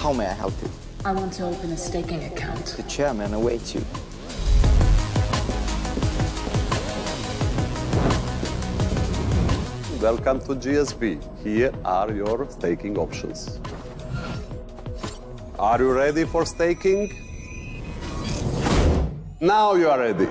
How may I help you? I want to open a staking account. The chairman awaits you. Welcome to GSB. Here are your staking options. Are you ready for staking? Now you are ready.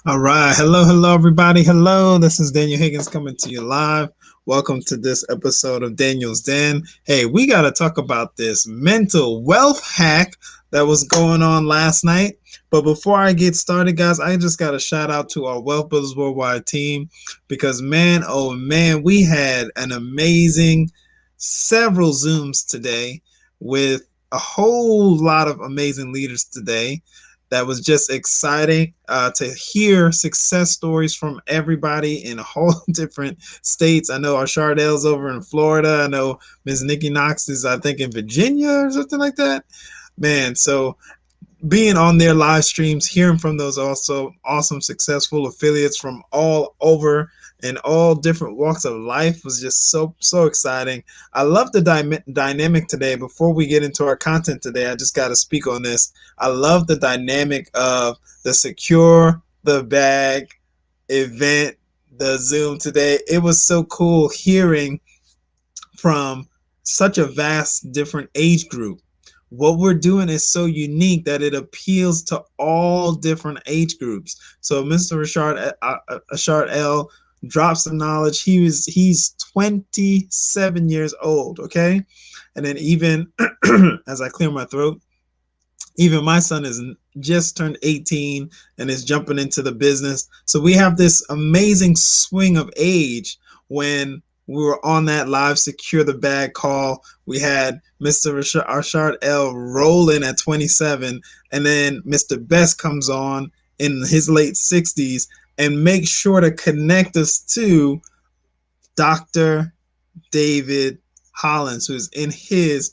All right. Hello, everybody. Hello. This is Daniel Higgins coming to you live. Welcome to this episode of Daniel's Den. Hey, we got to talk about this mental wealth hack that was going on last night. But before I get started, guys, I just got to shout out to our Wealth Builders Worldwide team because, man, oh, man, we had an amazing several Zooms today with a whole lot of amazing leaders today. That was just exciting to hear success stories from everybody in a whole different states. I know our Chardell's over in Florida. I know Ms. Nikki Knox is, I think, in Virginia or something like that. Man, so being on their live streams, hearing from those also awesome, successful affiliates from all over and all different walks of life was just so exciting. I love the dynamic today. Before we get into our content today, I just got to speak on this. I love the dynamic of the Secure the Bag event, the Zoom today. It was so cool hearing from such a vast different age group. What we're doing is so unique that it appeals to all different age groups. So Mr. Rashard L drops some knowledge. He's 27 years old, okay? And then even as I clear my throat, even my son is just turned 18 and is jumping into the business. So we have this amazing swing of age. When we were on that live Secure the Bag call, we had Mr. Rashard L rolling at 27, and then Mr. Best comes on in his late 60s and make sure to connect us to Dr. David Hollins, who's in his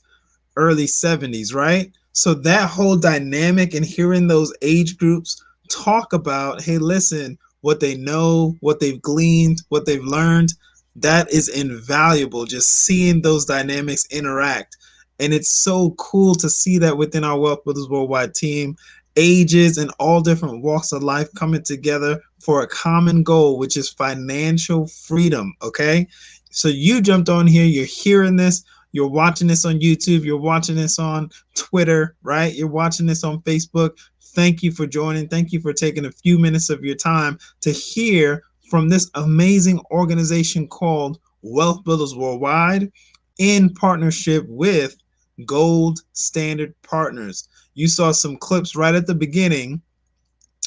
early 70s, right? So that whole dynamic and hearing those age groups talk about, hey, listen, what they know, what they've gleaned, what they've learned, that is invaluable, just seeing those dynamics interact. And it's so cool to see that within our Wealth Builders Worldwide team. ages and all different walks of life coming together for a common goal, which is financial freedom. Okay. So you jumped on here, you're hearing this, you're watching this on YouTube, you're watching this on Twitter, right? You're watching this on Facebook. Thank you for joining. Thank you for taking a few minutes of your time to hear from this amazing organization called Wealth Builders Worldwide in partnership with Gold Standard Partners. You saw some clips right at the beginning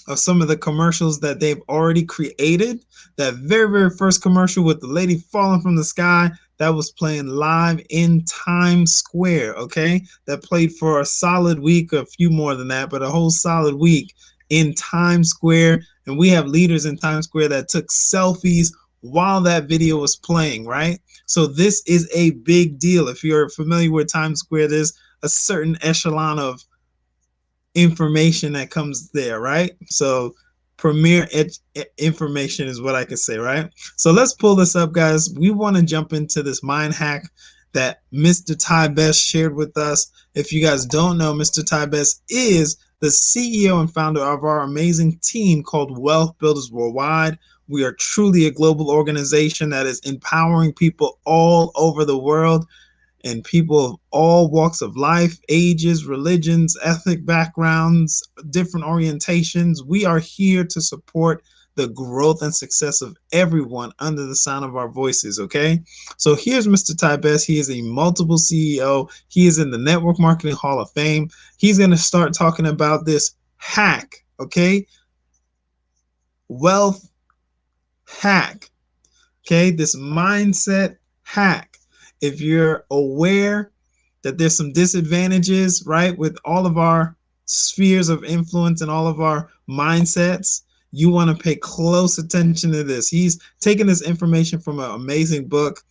of some of the commercials that they've already created. That very, very first commercial with the lady falling from the sky, that was playing live in Times Square, okay? That played for a solid week, a few more than that, but a whole solid week in Times Square. And we have leaders in Times Square that took selfies while that video was playing, right? So this is a big deal. If you're familiar with Times Square, there's a certain echelon of information that comes there, right? So premier information is what I can say, right? So let's pull this up, guys. We want to jump into this mind hack that Mr. Ty Best shared with us. If you guys don't know, Mr. Ty Best is the CEO and founder of our amazing team called Wealth Builders Worldwide. We are truly a global organization that is empowering people all over the world, and people of all walks of life, ages, religions, ethnic backgrounds, different orientations. We are here to support the growth and success of everyone under the sound of our voices, okay? So here's Mr. Ty Best. He is a multiple CEO. He is in the Network Marketing Hall of Fame. He's going to start talking about this hack, okay? Wealth hack, okay? This mindset hack. If you're aware that there's some disadvantages, right, with all of our spheres of influence and all of our mindsets, you want to pay close attention to this. He's taking this information from an amazing book.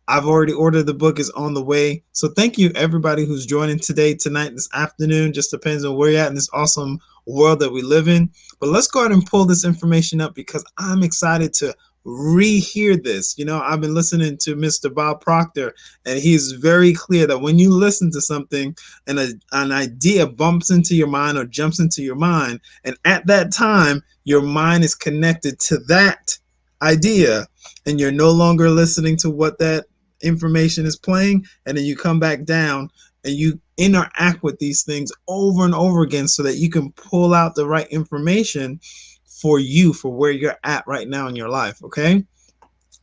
I've already ordered the book, is on the way. So thank you everybody who's joining today, tonight, this afternoon. Just depends on where you're at in this awesome world that we live in. But let's go ahead and pull this information up because I'm excited to rehear this. You know, I've been listening to Mr. Bob Proctor, and he's very clear that when you listen to something and an idea bumps into your mind or jumps into your mind, and at that time your mind is connected to that idea and you're no longer listening to what that information is playing, and then you come back down and you interact with these things over and over again so that you can pull out the right information for you, for where you're at right now in your life, okay?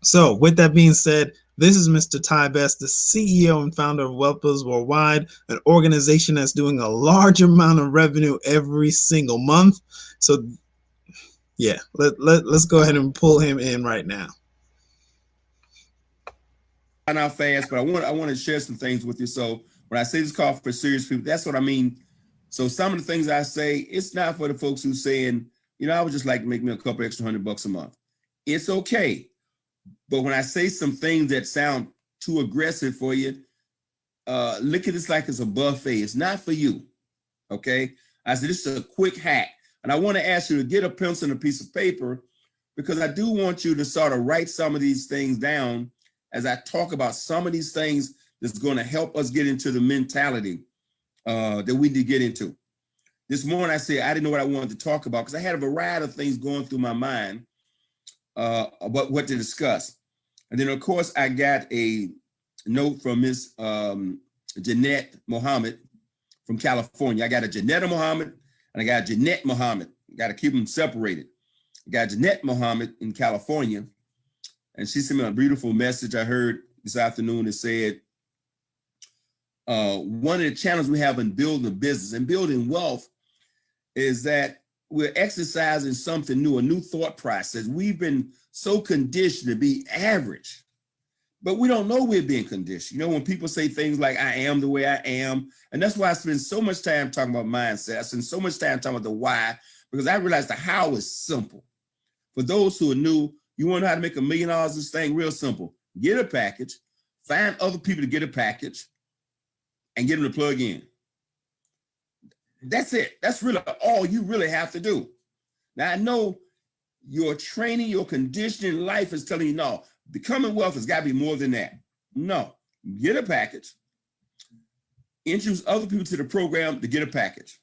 So with that being said, this is Mr. Ty Best, the CEO and founder of Wealth Builders Worldwide, an organization that's doing a large amount of revenue every single month. So yeah, let's go ahead and pull him in right now. Not fast, but I want to share some things with you. So when I say this call for serious people, that's what I mean. So some of the things I say, it's not for the folks who's saying, you know, I would just like to make me a couple extra $100 a month. It's okay. But when I say some things that sound too aggressive for you, look at this like it's a buffet. It's not for you. Okay. I said, this is a quick hack. And I want to ask you to get a pencil and a piece of paper, because I do want you to sort of write some of these things down as I talk about some of these things that's going to help us get into the mentality that we need to get into. This morning I said I didn't know what I wanted to talk about because I had a variety of things going through my mind about what to discuss. And then, of course, I got a note from Miss Jeanette Muhammad from California. I got a Jeanette Muhammad and I got Jeanette Muhammad. Got to keep them separated. I got Jeanette Muhammad in California, and she sent me a beautiful message I heard this afternoon that said, one of the challenges we have in building a business and building wealth is that we're exercising something new, a new thought process. We've been so conditioned to be average, but we don't know we're being conditioned. You know, when people say things like, I am the way I am, and that's why I spend so much time talking about mindset. I spend so much time talking about the why, because I realize the how is simple. For those who are new, you want to know how to make $1 million this thing, real simple. Get a package, find other people to get a package, and get them to plug in. That's it. That's really all you really have to do. Now, I know your training, your conditioning, life is telling you, no, becoming wealth has got to be more than that. No, get a package, introduce other people to the program to get a package.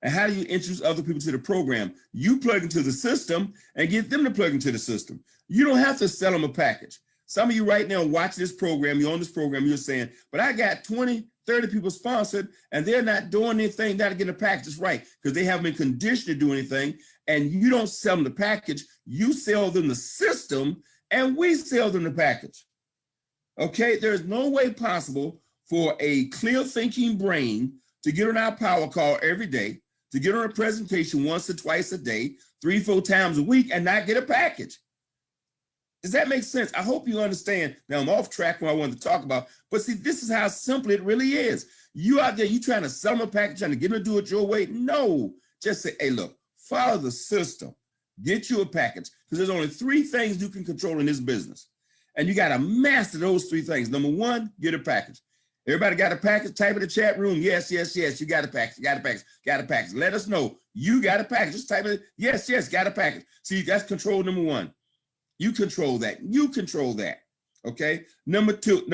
And how do you introduce other people to the program? You plug into the system and get them to plug into the system. You don't have to sell them a package. Some of you right now watch this program, you're on this program, you're saying, but I got 20, 30 people sponsored and they're not doing anything, not getting a package right because they haven't been conditioned to do anything. And you don't sell them the package, you sell them the system and we sell them the package. Okay, there's no way possible for a clear thinking brain to get on our power call every day, to get on a presentation once or twice a day, 3-4 times a week and not get a package. Does that make sense? I hope you understand. Now I'm off track what I wanted to talk about, but see, this is how simple it really is. You out there, you trying to sell them a package, trying to get them to do it your way. No, just say, hey, look, follow the system, get you a package, because there's only 3 things you can control in this business. And you got to master those 3 things. Number 1, get a package. Everybody got a package? Type in the chat room. Yes, yes, yes. You got a package. You got a package. Got a package. Let us know you got a package. Just type it. Yes, yes. Got a package. See, that's control number 1. You control that. You control that. Okay. Number two.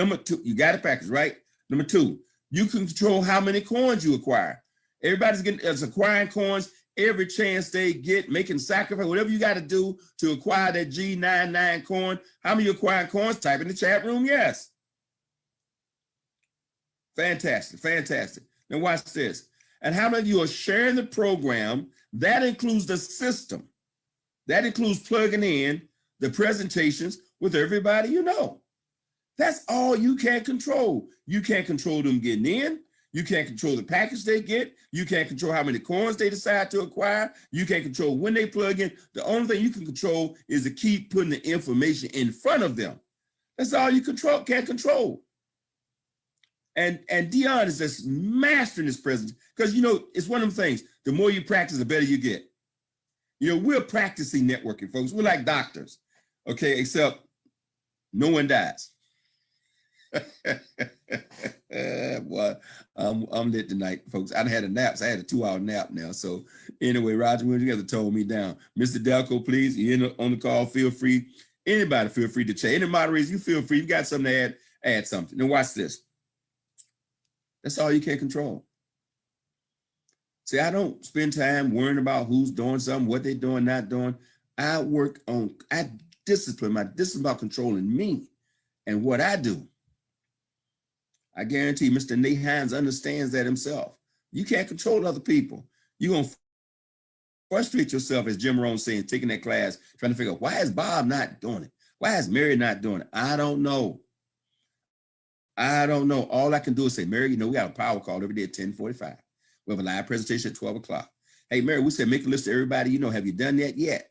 You got a package, right? Number 2. You can control how many coins you acquire. Everybody's acquiring coins every chance they get, making sacrifice, whatever you got to do to acquire that G99 coin. How many acquiring coins? Type in the chat room. Yes. Fantastic, fantastic. Now watch this. And how many of you are sharing the program? That includes the system. That includes plugging in the presentations with everybody you know. That's all you can control. You can't control them getting in. You can't control the package they get. You can't control how many coins they decide to acquire. You can't control when they plug in. The only thing you can control is to keep putting the information in front of them. That's all you can't control. And Dion is just mastering this presence because, you know, it's one of them things. The more you practice, the better you get. You know, we're practicing networking, folks. We're like doctors, okay, except no one dies. Boy, I'm lit tonight, folks. I had a nap. So I had a 2-hour nap now. So anyway, Roger Williams, you guys have told me down. Mr. Delco, please, you're on the call. Feel free. Anybody feel free to chat. Any moderators, you feel free. You got something to add something. Now watch this. That's all you can control. See, I don't spend time worrying about who's doing something, what they're doing, not doing. I discipline. My discipline about controlling me and what I do. I guarantee Mr. Nate Hines understands that himself. You can't control other people. You're going to frustrate yourself, as Jim Rohn saying, taking that class, trying to figure out, why is Bob not doing it? Why is Mary not doing it? I don't know. I don't know. All I can do is say, Mary, you know, we got a power call every day at 10:45. We have a live presentation at 12 o'clock. Hey, Mary, we said make a list of everybody you know. Have you done that yet?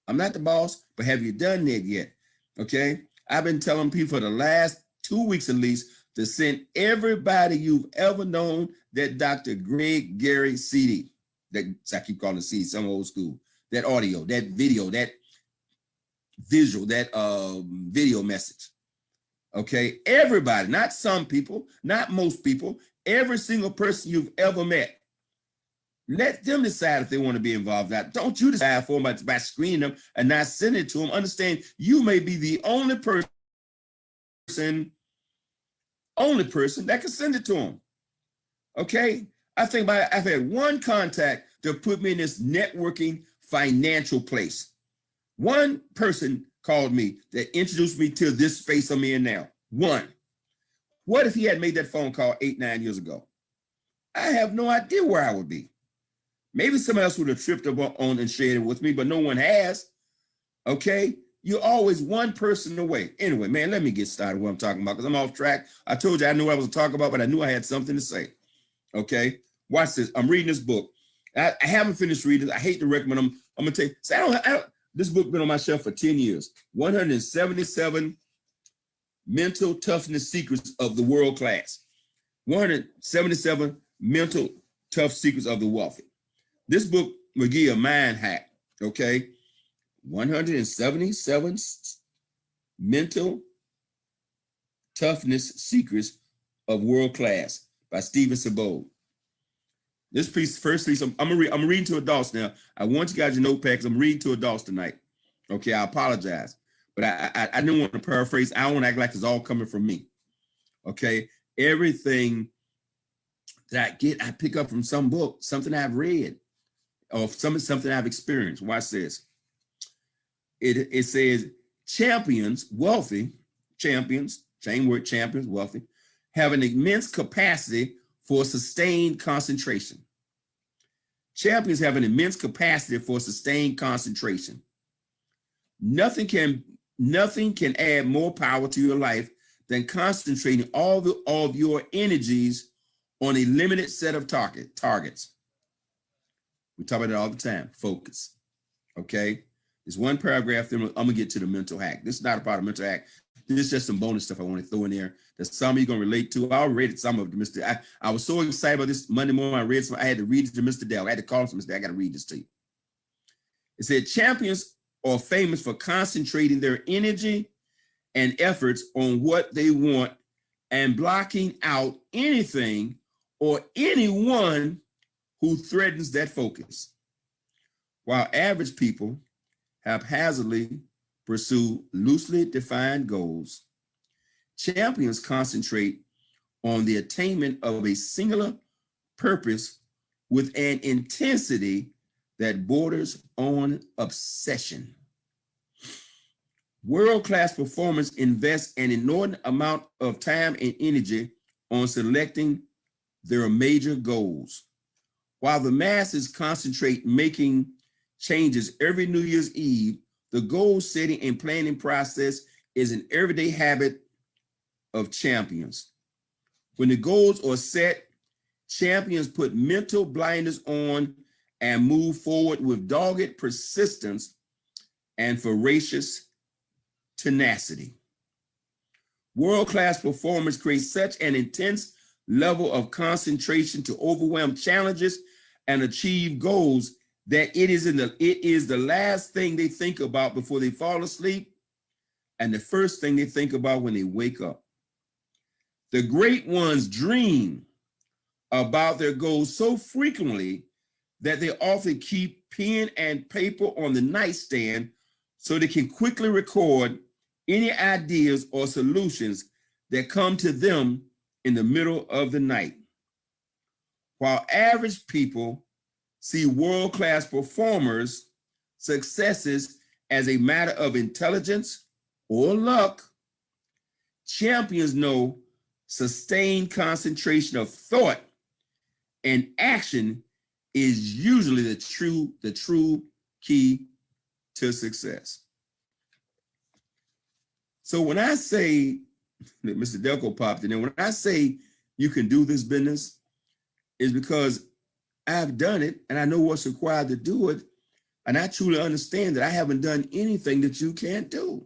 I'm not the boss, but have you done that yet? Okay. I've been telling people for the last 2 weeks at least to send everybody you've ever known that Dr. Greg Gary CD. That I keep calling it CD, some old school. That audio, that video, that visual, that video message. Okay, everybody, not some people, not most people, every single person you've ever met. Let them decide if they want to be involved. Now, don't you decide for them by screening them and not sending it to them. Understand, you may be the only person that can send it to them. Okay, I've had one contact to put me in this networking financial place. One person called me that introduced me to this space I'm in now. One. What if he had made that phone call 8-9 years ago? I have no idea where I would be. Maybe somebody else would have tripped up on and shared it with me, but no one has. Okay? You're always one person away. Anyway, man, let me get started what I'm talking about because I'm off track. I told you I knew what I was talking about, but I knew I had something to say. Okay? Watch this. I'm reading this book. I haven't finished reading it. I hate to recommend them. I'm going to tell you. So this book been on my shelf for 10 years. 177 mental toughness secrets of the world class. 177 mental tough secrets of the wealthy. This book will give you a mind hack, okay? 177 mental toughness secrets of world class by Stephen Sabol. This piece, first piece, I'm reading to adults now. I want you guys to notepad because I'm reading to adults tonight. Okay, I apologize, but I didn't want to paraphrase. I don't want to act like it's all coming from me. Okay, everything that I pick up from some book, something I've read, or something I've experienced. Watch this. It says champions, wealthy champions, same word, champions, wealthy, have an immense capacity for sustained concentration. Champions have an immense capacity for sustained concentration. Nothing can add more power to your life than concentrating all of your energies on a limited set of targets. We talk about it all the time, focus, okay? There's one paragraph, then I'm gonna get to the mental hack. This is not about a mental hack. This is just some bonus stuff I want to throw in there that some of you gonna relate to. I already read some of it, I was so excited about this Monday morning. I read some, I had to read it to Mr. Dell. I had to call him, Mr. Dell, I gotta read this to you. It said, champions are famous for concentrating their energy and efforts on what they want and blocking out anything or anyone who threatens that focus. While average people haphazardly pursue loosely defined goals, champions concentrate on the attainment of a singular purpose with an intensity that borders on obsession. World-class performers invest an inordinate amount of time and energy on selecting their major goals, while the masses concentrate making changes every New Year's Eve. The goal setting and planning process is an everyday habit of champions. When the goals are set, champions put mental blinders on and move forward with dogged persistence and voracious tenacity. World-class performers create such an intense level of concentration to overwhelm challenges and achieve goals that it is the last thing they think about before they fall asleep and the first thing they think about when they wake up. The great ones dream about their goals so frequently that they often keep pen and paper on the nightstand so they can quickly record any ideas or solutions that come to them in the middle of the night. While average people see world-class performers' successes as a matter of intelligence or luck, champions know sustained concentration of thought and action is usually the true key to success. So when I say that Mr. Delco popped in, and when I say you can do this business, is because I've done it and I know what's required to do it. And I truly understand that I haven't done anything that you can't do.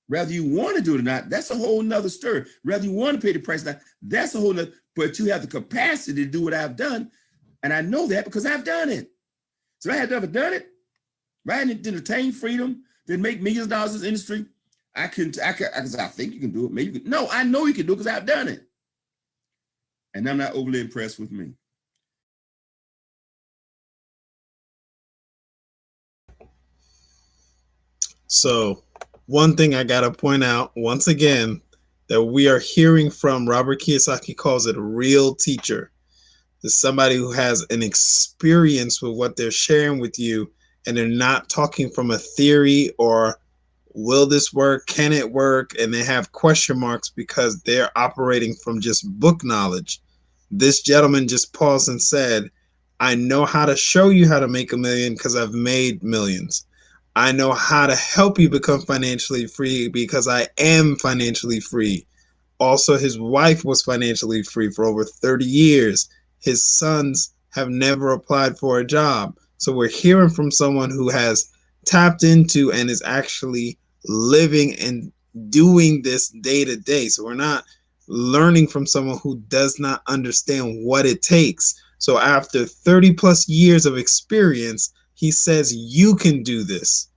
Whether you want to do it or not, that's a whole nother story. Whether you want to pay the price or not, that's a whole nother, but you have the capacity to do what I've done. And I know that because I've done it. So if I had never done it, right, and didn't attain freedom, didn't make millions of dollars in this industry, I think you can do it. Maybe you can. No, I know you can do it because I've done it. And I'm not overly impressed with me. So one thing I got to point out once again, that we are hearing from Robert Kiyosaki calls it a real teacher. It's somebody who has an experience with what they're sharing with you, and they're not talking from a theory or will this work, can it work, and they have question marks because they're operating from just book knowledge. This gentleman just paused and said, I know how to show you how to make $1 million because I've made millions. I know how to help you become financially free because I am financially free. Also, his wife was financially free for over 30 years. His sons have never applied for a job. So we're hearing from someone who has tapped into and is actually living and doing this day to day. So we're not learning from someone who does not understand what it takes. So after 30 plus years of experience, he says you can do this.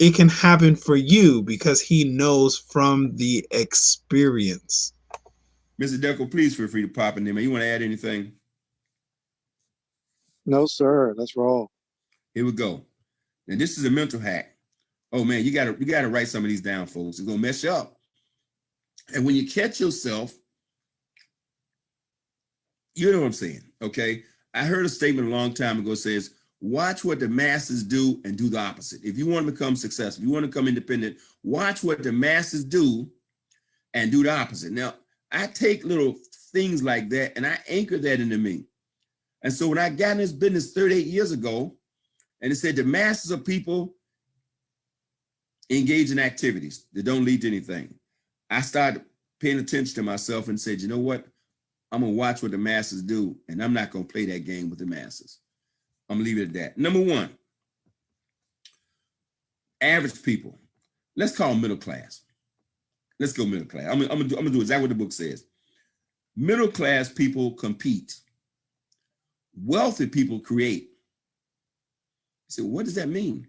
It can happen for you because he knows from the experience. Mr. Delco, please feel free to pop in there, man. You want to add anything? No, sir. Let's roll. Here we go. And this is a mental hack. Oh man, you gotta write some of these down, folks. It's gonna mess you up. And when you catch yourself, you know what I'm saying, okay? I heard a statement a long time ago says, watch what the masses do and do the opposite. If you want to become successful, you want to become independent, watch what the masses do and do the opposite. Now, I take little things like that and I anchor that into me. And so when I got in this business 38 years ago, and it said the masses of people engage in activities that don't lead to anything, I started paying attention to myself and said, you know what? I'm gonna watch what the masses do, and I'm not gonna play that game with the masses. I'm gonna leave it at that. Number one, average people. Let's call them middle class. Let's go middle class. I'm gonna do exactly what the book says. Middle class people compete. Wealthy people create. You say, what does that mean?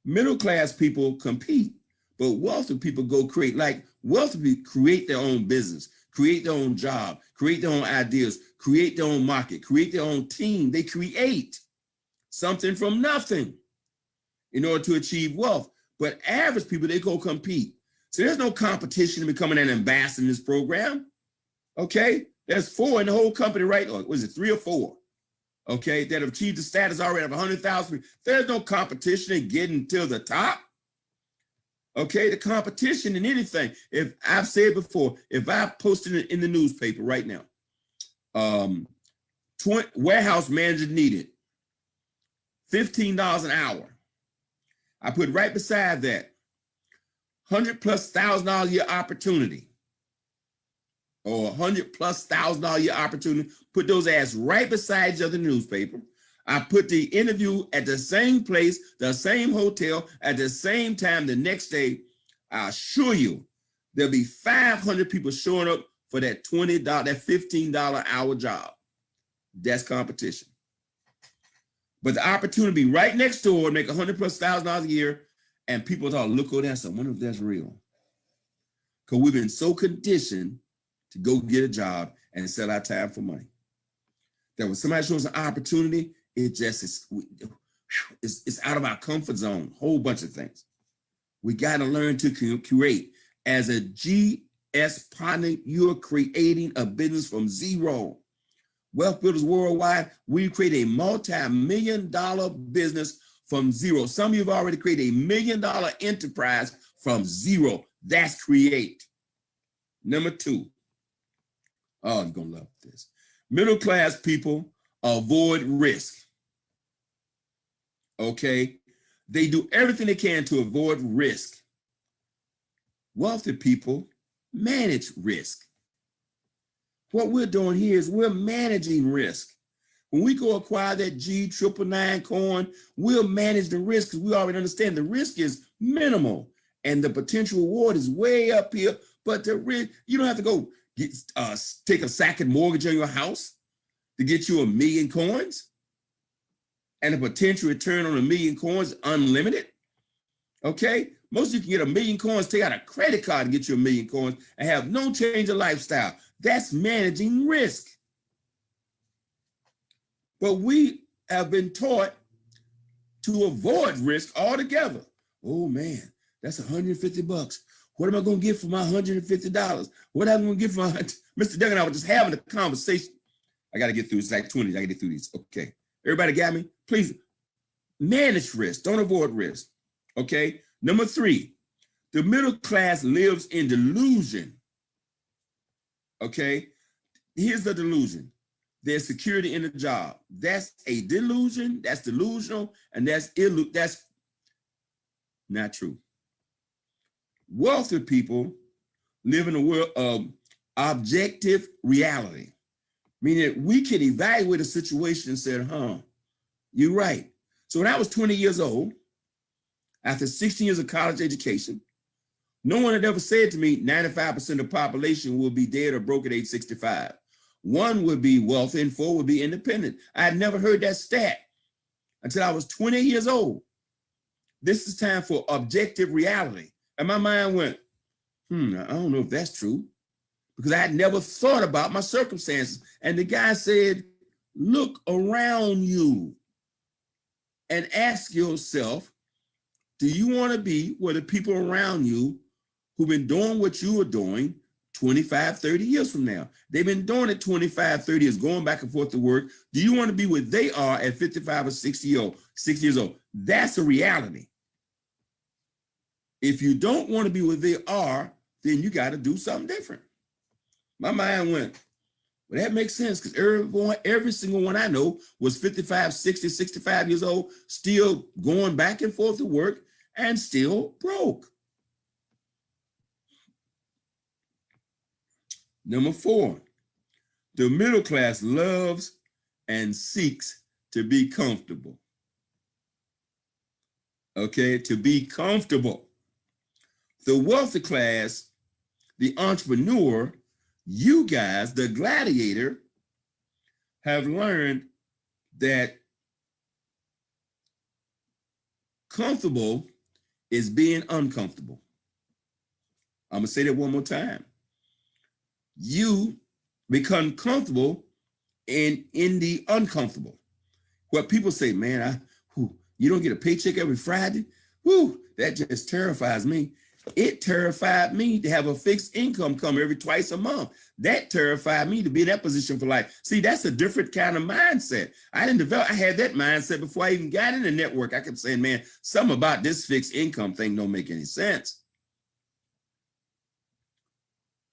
Middle class people compete, but wealthy people go create. Like wealthy people create their own business, create their own job, create their own ideas, create their own market, create their own team. They create something from nothing in order to achieve wealth. But average people, they go compete. So there's no competition in becoming an ambassador in this program. Okay, there's 4 in the whole company, right? Or was it 3 or 4? Okay, that have achieved the status already of 100,000. There's no competition in getting to the top. Okay, the competition in anything. If I've said before, if I posted it in the newspaper right now, warehouse manager needed $15 an hour. I put right beside that $100,000+ a year opportunity, or $100,000+ a year opportunity. Put those ads right beside each other in the newspaper. I put the interview at the same place, the same hotel, at the same time the next day. I assure you, there'll be 500 people showing up for that $20, that $15 hour job. That's competition. But the opportunity right next door, make $100,000+ a year, and people thought, look at that, I wonder if that's real. Because we've been so conditioned to go get a job and sell our time for money, that when somebody shows an opportunity, it just it's out of our comfort zone. Whole bunch of things. We got to learn to create. As a GS partner, you're creating a business from zero. Wealth Builders Worldwide, we create a multi-million-dollar business from zero. Some of you have already created $1 million enterprise from zero. That's create. Number 2. Oh, you're gonna love this. Middle class people avoid risk. Okay, they do everything they can to avoid risk. Wealthy people manage risk. What we're doing here is we're managing risk. When we go acquire that G999 coin, we'll manage the risk because we already understand the risk is minimal and the potential reward is way up here. But the risk, you don't have to go take a second mortgage on your house to get you 1 million coins. And the potential return on 1 million coins is unlimited. Okay, most of you can get 1 million coins, take out a credit card and get you 1 million coins and have no change of lifestyle. That's managing risk. But we have been taught to avoid risk altogether. Oh man, that's $150. What am I going to get for my $150? What am I going to get for my Mr. Duncan? I was just having a conversation. I got to get through. It's like 20. I got to get through these. Okay, everybody got me? Please manage risk. Don't avoid risk. Okay. Number 3, the middle class lives in delusion. Okay. Here's the delusion. There's security in the job. That's a delusion. That's delusional, and that's not true. Wealthy people live in a world of objective reality, meaning we can evaluate a situation and say, you're right. So when I was 20 years old, after 16 years of college education, no one had ever said to me 95% of the population will be dead or broke at age 65. 1 would be wealthy and 4 would be independent. I had never heard that stat until I was 20 years old. This is time for objective reality. And my mind went, I don't know if that's true, because I had never thought about my circumstances. And the guy said, look around you and ask yourself, do you want to be where the people around you who've been doing what you are doing, 25, 30 years from now. They've been doing it 25, 30 years, going back and forth to work. Do you want to be where they are at 55 or 60 years old? That's a reality. If you don't want to be where they are, then you got to do something different. My mind went, well, that makes sense, because every single one I know was 55, 60, 65 years old, still going back and forth to work and still broke. Number 4, the middle class loves and seeks to be comfortable. Okay, to be comfortable. The wealthy class, the entrepreneur, you guys, the gladiator, have learned that comfortable is being uncomfortable. I'm gonna say that one more time. You become comfortable in the uncomfortable. What people say, man, you don't get a paycheck every Friday? Whew, that just terrifies me. It terrified me to have a fixed income come every twice a month. That terrified me to be in that position for life. See, that's a different kind of mindset. I had that mindset before I even got in the network. I kept saying, man, something about this fixed income thing don't make any sense.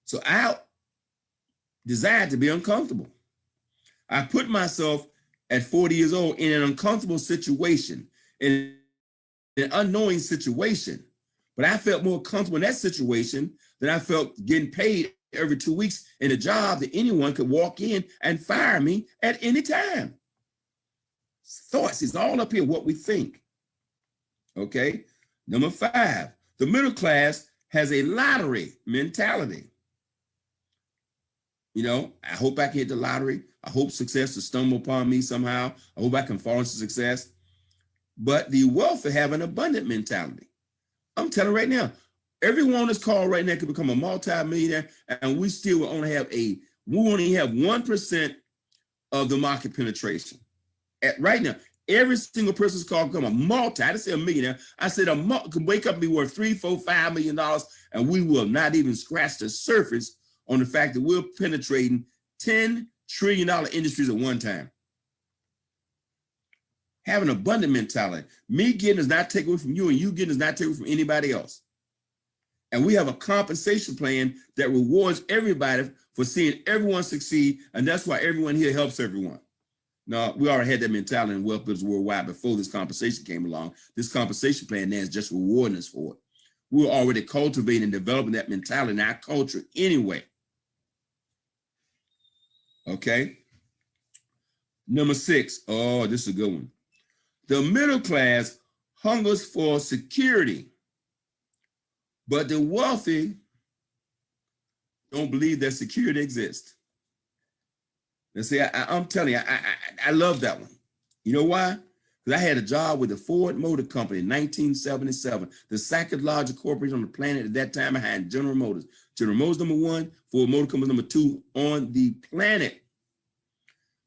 So I desired to be uncomfortable. I put myself at 40 years old in an uncomfortable situation, in an unknowing situation. But I felt more comfortable in that situation than I felt getting paid every 2 weeks in a job that anyone could walk in and fire me at any time. Thoughts is all up here, what we think. Okay. Number 5, the middle class has a lottery mentality. You know, I hope I can hit the lottery. I hope success will stumble upon me somehow. I hope I can fall into success. But the wealthy have an abundant mentality. I'm telling you right now, everyone on this call right now could become a multi-millionaire, and we still will only have 1% of the market penetration. Right now, every single person's call become a multi. I didn't say a millionaire. I said could wake up and be worth $3, $4, $5 million, and we will not even scratch the surface on the fact that we're penetrating $10 trillion industries at one time. Have an abundant mentality. Me getting is not taken away from you, and you getting is not taken away from anybody else. And we have a compensation plan that rewards everybody for seeing everyone succeed, and that's why everyone here helps everyone. Now, we already had that mentality in Wealth Builders Worldwide before this compensation came along. This compensation plan now is just rewarding us for it. We're already cultivating and developing that mentality in our culture anyway. Okay. Number 6. Oh, this is a good one. The middle class hungers for security, but the wealthy don't believe that security exists. And see, I'm telling you, I love that one. You know why? Because I had a job with the Ford Motor Company in 1977, the second largest corporation on the planet at that time behind General Motors. General Motors #1, Ford Motor Company #2 on the planet.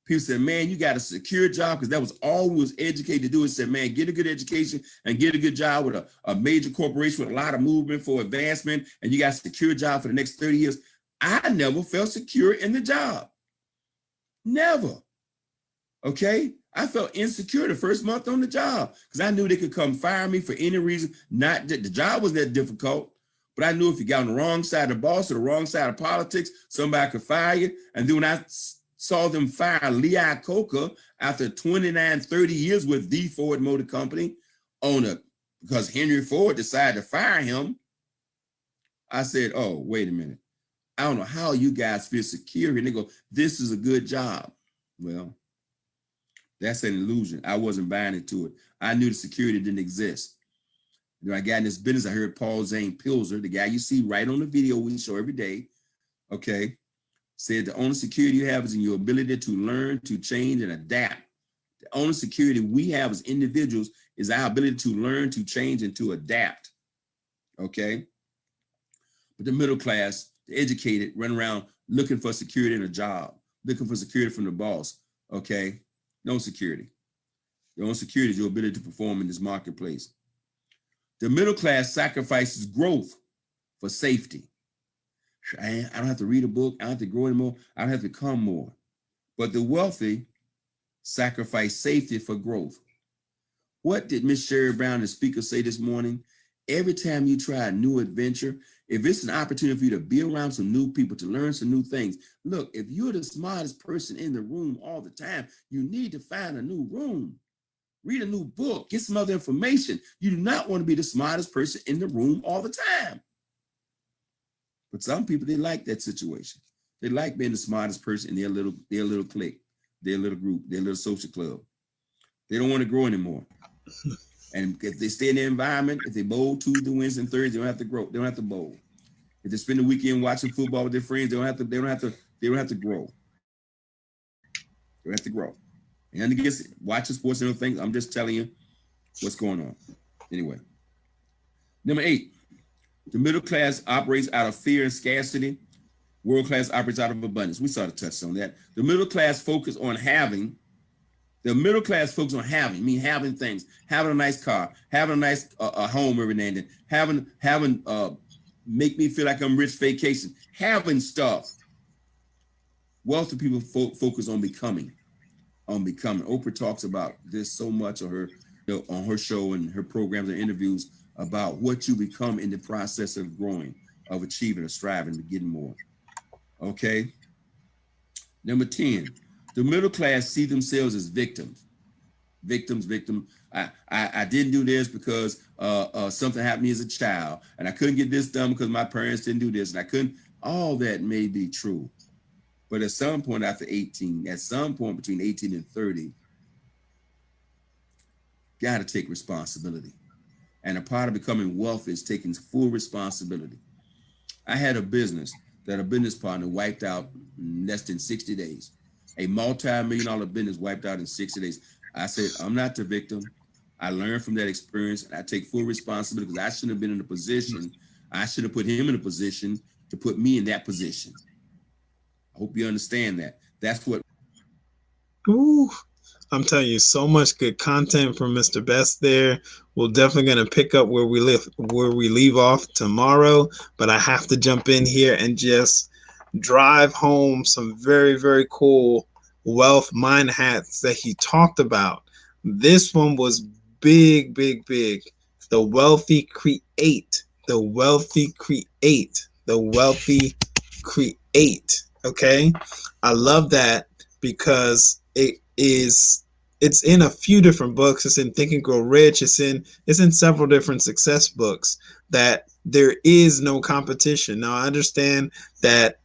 People said, man, you got a secure job, because that was all we was educated to do. It said, man, get a good education and get a good job with a major corporation with a lot of movement for advancement, and you got a secure job for the next 30 years. I never felt secure in the job. Never. Okay? I felt insecure the first month on the job because I knew they could come fire me for any reason. Not that the job was that difficult, but I knew if you got on the wrong side of the boss or the wrong side of politics, somebody could fire you. And then when I saw them fire Lee Iacocca after 29, 30 years with the Ford Motor Company because Henry Ford decided to fire him, I said, oh, wait a minute. I don't know how you guys feel secure. And they go, this is a good job. Well, that's an illusion. I wasn't buying into it. I knew the security didn't exist. You know, I got in this business. I heard Paul Zane Pilzer, the guy you see right on the video we show every day, okay, said the only security you have is in your ability to learn, to change, and adapt. The only security we have as individuals is our ability to learn, to change, and to adapt, okay? But the middle class, the educated, run around looking for security in a job, looking for security from the boss, okay? No security. The only security is your ability to perform in this marketplace. The middle class sacrifices growth for safety. I don't have to read a book. I don't have to grow anymore. I don't have to become more. But the wealthy sacrifice safety for growth. What did Miss Sherry Brown, the speaker, say this morning? Every time you try a new adventure, if it's an opportunity for you to be around some new people, to learn some new things, look, if you're the smartest person in the room all the time, you need to find a new room. Read a new book, get some other information. You do not want to be the smartest person in the room all the time. But some people, they like that situation. They like being the smartest person in their little clique, their little group, their little social club. They don't want to grow anymore. And if they stay in their environment, if they bowl Tuesday, Wednesday, and Thursday, they don't have to grow. They don't have to bowl. If they spend the weekend watching football with their friends, they don't have to grow. They don't have to grow. And against watching sports and other things, I'm just telling you what's going on. Anyway. Number 8, the middle class operates out of fear and scarcity. World class operates out of abundance. We sort of touched on that. The middle class focus on having. The middle class focus on having, having things, having a nice car, having a nice home every now and then, having make me feel like I'm rich vacation, having stuff. Wealthy people focus on becoming. Oprah talks about this so much on her show and her programs and interviews about what you become in the process of growing, of achieving, or striving to getting more. Okay. Number 10. The middle class see themselves as victims. I didn't do this because something happened to me as a child, and I couldn't get this done because my parents didn't do this, and I couldn't. All that may be true, but at some point after 18, at some point between 18 and 30, got to take responsibility. And a part of becoming wealthy is taking full responsibility. I had a business that a business partner wiped out in less than 60 days. A multi-million-dollar business wiped out in 60 days. I said, I'm not the victim. I learned from that experience, and I take full responsibility because I shouldn't have been in a position. I should have put him in a position to put me in that position. I hope you understand that. That's what. Ooh, I'm telling you, so much good content from Mr. Best there. We're definitely going to pick up where we leave off tomorrow, but I have to jump in here and just drive home some very, very cool wealth mind hats that he talked about. This one was big. The wealthy create. The wealthy create. The wealthy create. Okay. I love that because it's in a few different books. It's in Think and Grow Rich. It's in several different success books that there is no competition. Now I understand that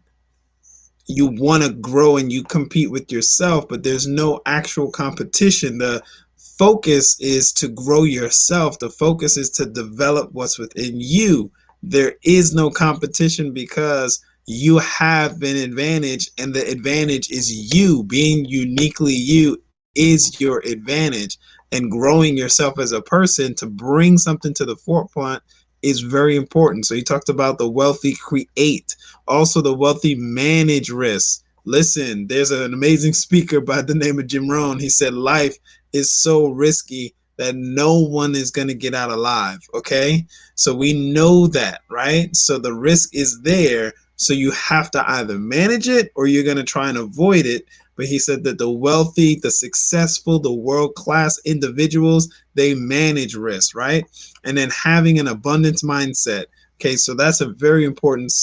you want to grow and you compete with yourself, but there's no actual competition. The focus is to grow yourself. The focus is to develop what's within you. There is no competition because you have an advantage, and the advantage is you. Being uniquely you is your advantage, and growing yourself as a person to bring something to the forefront is very important. So he talked about the wealthy create, also the wealthy manage risk. Listen, there's an amazing speaker by the name of Jim Rohn. He said life is so risky that no one is going to get out alive. Okay, so we know that, right? So the risk is there. So you have to either manage it or you're going to try and avoid it. But he said that the wealthy, the successful, the world-class individuals, they manage risk, right? And then having an abundance mindset. Okay, so that's a very important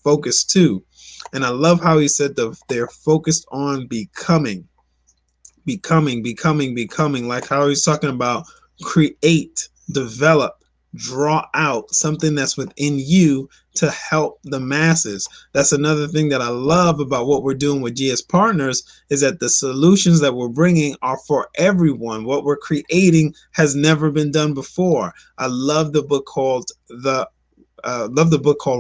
focus too. And I love how he said they're focused on becoming, like how he's talking about create, develop, draw out something that's within you to help the masses. That's another thing that I love about what we're doing with GS Partners is that the solutions that we're bringing are for everyone. What we're creating has never been done before. I love the book called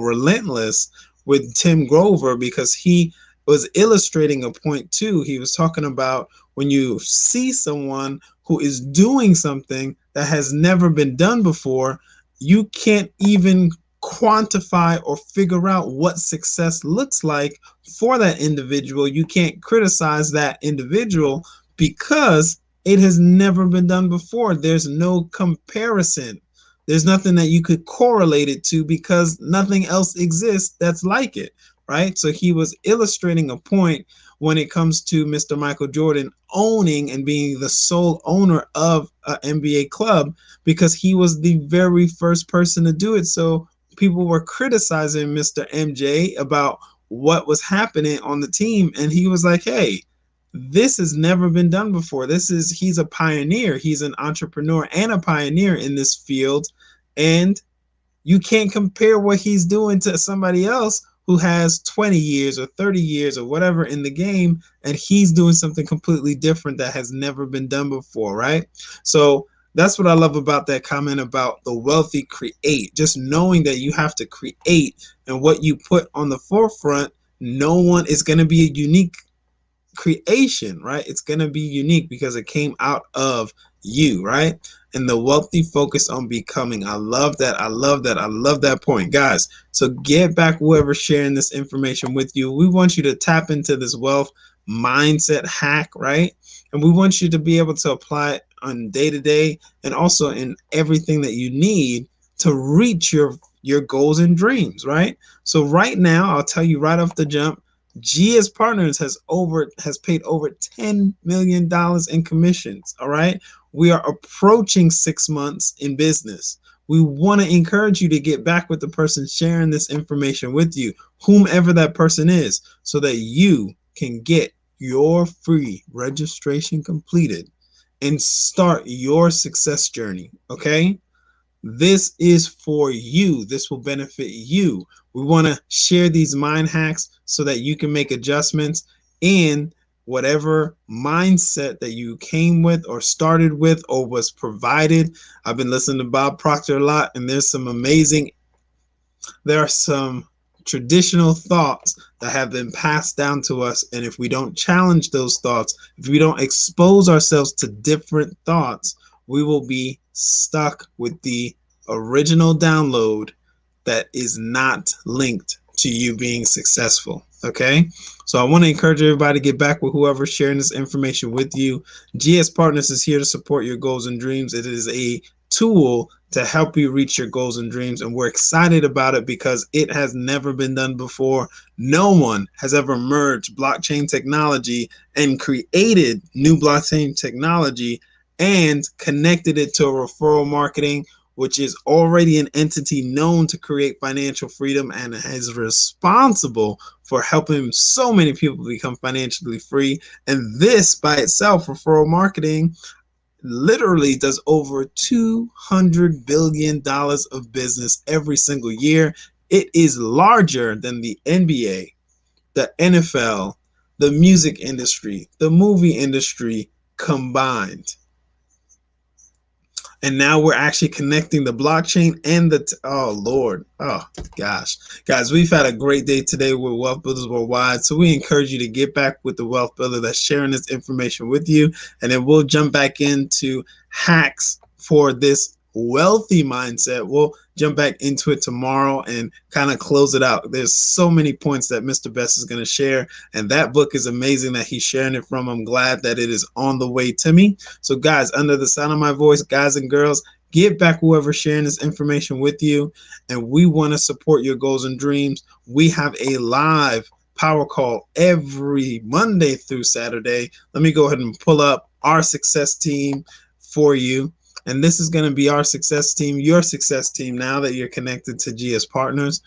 Relentless with Tim Grover because he was illustrating a point too. He was talking about when you see someone who is doing something that has never been done before, you can't even quantify or figure out what success looks like for that individual. You can't criticize that individual because it has never been done before. There's no comparison. There's nothing that you could correlate it to because nothing else exists that's like it, right? So he was illustrating a point when it comes to Mr. Michael Jordan owning and being the sole owner of an NBA club, because he was the very first person to do it. So people were criticizing Mr. MJ about what was happening on the team, and he was like, hey, this has never been done before. He's a pioneer. He's an entrepreneur and a pioneer in this field, and you can't compare what he's doing to somebody else who has 20 years or 30 years or whatever in the game, and he's doing something completely different that has never been done before, right? So that's what I love about that comment about the wealthy create. Just knowing that you have to create, and what you put on the forefront, no one is going to be a unique creation, right? It's going to be unique because it came out of you, right? And the wealthy focus on becoming. I love that. I love that. I love that point, guys. So get back whoever's sharing this information with you. We want you to tap into this wealth mindset hack, right? And we want you to be able to apply it on day to day, and also in everything that you need to reach your goals and dreams, right? So right now, I'll tell you right off the jump, GS Partners has paid over $10 million in commissions. All right. We are approaching 6 months in business. We want to encourage you to get back with the person sharing this information with you, whomever that person is, so that you can get your free registration completed and start your success journey. Okay. This is for you. This will benefit you. We want to share these mind hacks so that you can make adjustments in whatever mindset that you came with or started with or was provided. I've been listening to Bob Proctor a lot, and there are some traditional thoughts that have been passed down to us. And if we don't challenge those thoughts, if we don't expose ourselves to different thoughts, we will be stuck with the original download that is not linked to you being successful. Okay, so I want to encourage everybody to get back with whoever's sharing this information with you. GS Partners is here to support your goals and dreams. It is a tool to help you reach your goals and dreams, and we're excited about it because it has never been done before. No one has ever merged blockchain technology and created new blockchain technology and connected it to referral marketing, which is already an entity known to create financial freedom and is responsible for helping so many people become financially free. And this by itself, referral marketing, literally does over $200 billion of business every single year. It is larger than the NBA, the NFL, the music industry, the movie industry combined. And now we're actually connecting the blockchain and oh Lord, oh gosh, guys, we've had a great day today with Wealth Builders Worldwide. So we encourage you to get back with the wealth builder that's sharing this information with you, and then we'll jump back into hacks for this wealthy mindset. We'll jump back into it tomorrow and kind of close it out. There's so many points that Mr. Best is going to share, and that book is amazing that he's sharing it from. I'm glad that it is on the way to me. So guys, under the sound of my voice, guys and girls, get back whoever's sharing this information with you, and we want to support your goals and dreams. We have a live power call every Monday through Saturday. Let me go ahead and pull up our success team for you. And this is going to be our success team, your success team, now that you're connected to GS Partners.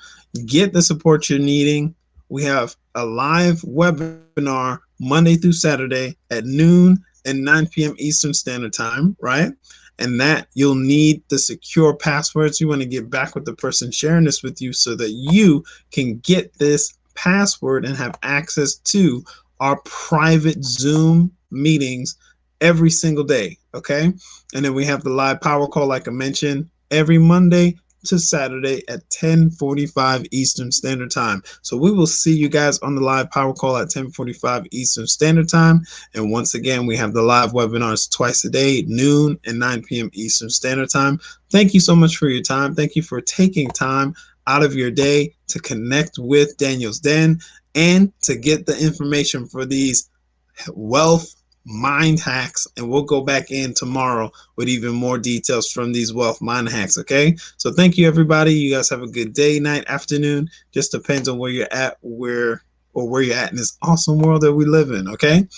Get the support you're needing. We have a live webinar Monday through Saturday at noon and 9 p.m. Eastern Standard Time, right? And that you'll need the secure passwords. You want to get back with the person sharing this with you so that you can get this password and have access to our private Zoom meetings every single day, okay? And then we have the live power call, like I mentioned, every Monday to Saturday at 10:45 Eastern Standard Time. So we will see you guys on the live power call at 10:45 Eastern Standard Time. And once again, we have the live webinars twice a day, noon and 9 p.m. Eastern Standard Time. Thank you so much for your time. Thank you for taking time out of your day to connect with Daniel's Den and to get the information for these wealth mind hacks, and we'll go back in tomorrow with even more details from these wealth mind hacks. Okay, so thank you, everybody. You guys have a good day, night, afternoon. Just depends on where you're at, where you're at in this awesome world that we live in. Okay,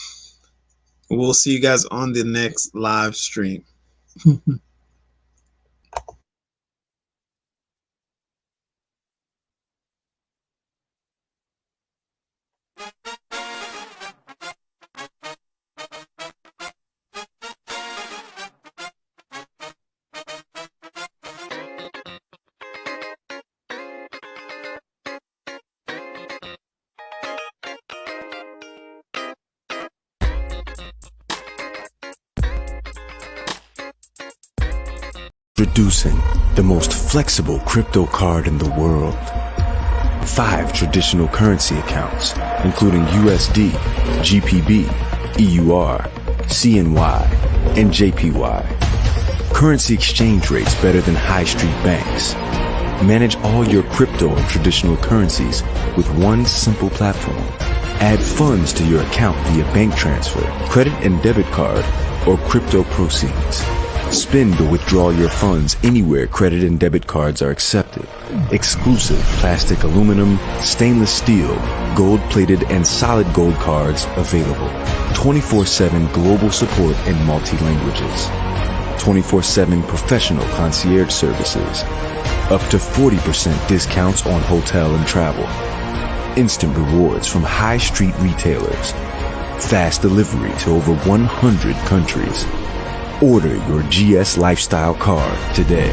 we'll see you guys on the next live stream. Introducing the most flexible crypto card in the world. 5 traditional currency accounts, including USD, GPB, EUR, CNY, and JPY. Currency exchange rates better than high street banks. Manage all your crypto and traditional currencies with one simple platform. Add funds to your account via bank transfer, credit and debit card, or crypto proceeds. Spend or withdraw your funds anywhere credit and debit cards are accepted. Exclusive plastic, aluminum, stainless steel, gold-plated, and solid gold cards available. 24/7 global support in multi-languages. 24/7 professional concierge services. Up to 40% discounts on hotel and travel. Instant rewards from high street retailers. Fast delivery to over 100 countries. Order your GS Lifestyle card today.